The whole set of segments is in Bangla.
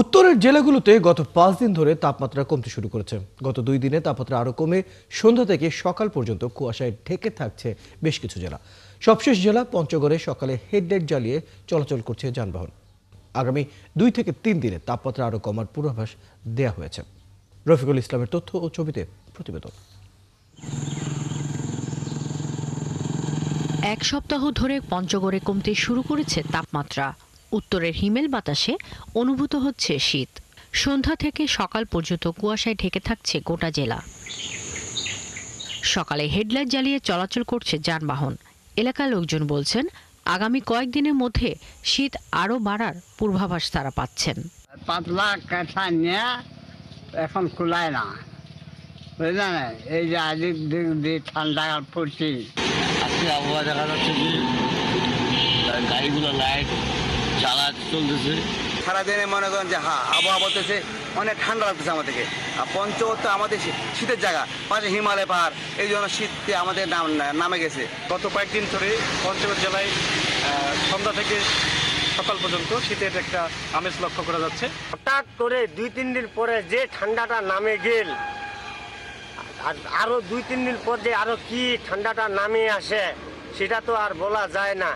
উত্তরের জেলাগুলোতে গত 5 দিন ধরে তাপমাত্রা কমতে শুরু করেছে। গত 2 দিনে তাপমাত্রা আরো কমে সন্ধ্যা থেকে সকাল পর্যন্ত কুয়াশায় ঢেকে থাকছে বেশ কিছু জেলা। সবশেষ জেলা পঞ্চগড়ে সকালে হেডলাইট জ্বালিয়ে চলাচল করছে যানবাহন। আগামী 2 থেকে 3 দিনে তাপমাত্রা আরো কমার পূর্বাভাস দেওয়া হয়েছে। রফিকুল ইসলামের তথ্য ও ছবিতে প্রতিবেদন। এক সপ্তাহ ধরে পঞ্চগড়ে কমতে শুরু করেছে তাপমাত্রা। উত্তরের হিমেল বাতাসে অনুভূত হচ্ছে শীত। সন্ধ্যা থেকে সকাল পর্যন্ত কুয়াশায় ঢেকে থাকছে গোটা জেলা। সকালে হেডলাইট জ্বালিয়ে চলাচল করছে যানবাহন। এলাকার লোকজন বলছেন, আগামী কয়েকদিনের মধ্যে শীত আরও বাড়ার পূর্বাভাস তারা পাচ্ছেন। পাতলা কাঁথা নিয়ে এখন খোলায় না, বুঝলেন? এই যে আদিক দিক দিয়ে ঠান্ডা পড়ছি। আজকে আবহাওয়া দেখা যাচ্ছে যে গাড়িগুলো লাইট চালা চলতেছে। সারাদিনে মনে করেন যে আবহাওয়া বলতেছে অনেক ঠান্ডা লাগতেছে আমাদেরকে। আর পঞ্চগড় তো আমাদের শীতের জায়গা, পাশে হিমালয় পাহাড়, এই জন্য শীতে আমাদের নামে গেছে। গত কয়েকদিন ধরে পঞ্চগড় জেলায় সন্ধ্যা থেকে সকাল পর্যন্ত শীতের একটা আমেজ লক্ষ্য করা যাচ্ছে। হঠাৎ করে 2-3 দিন পরে যে ঠান্ডাটা নামে গেল, আর আরো 2-3 দিন পর যে আরো কি ঠান্ডাটা নামে আসে সেটা তো আর বলা যায় না।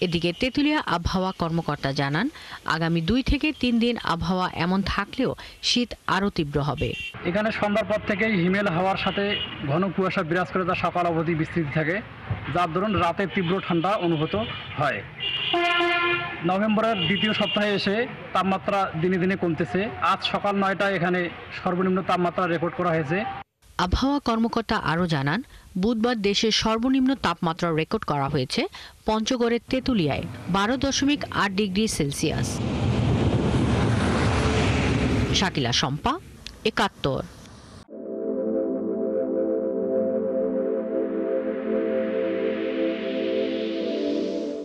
এদিকে তেঁতুলিয়া আবহাওয়া কর্মকর্তা জানান, আগামী 2 থেকে 3 দিন আবহাওয়া এমন থাকলেও শীত আরও তীব্র হবে। এখানে সন্ধ্যার পর থেকেই হিমেল হাওয়ার সাথে ঘন কুয়াশা বিরাজ করে, যা সকাল অবধি বিস্তৃতি থাকে, যার দরুন রাতে তীব্র ঠান্ডা অনুভূত হয়। নভেম্বরের দ্বিতীয় সপ্তাহে এসে তাপমাত্রা দিনে দিনে কমতেছে। আজ সকাল 9টায় এখানে সর্বনিম্ন তাপমাত্রা রেকর্ড করা হয়েছে। আবহাওয়া কর্মকর্তা আরও জানান, বুধবার দেশের সর্বনিম্ন তাপমাত্রা রেকর্ড করা হয়েছে পঞ্চগড়ের তেঁতুলিয়ায় 12.8 ডিগ্রি সেলসিয়াস। শাকিলা শম্পা, 71।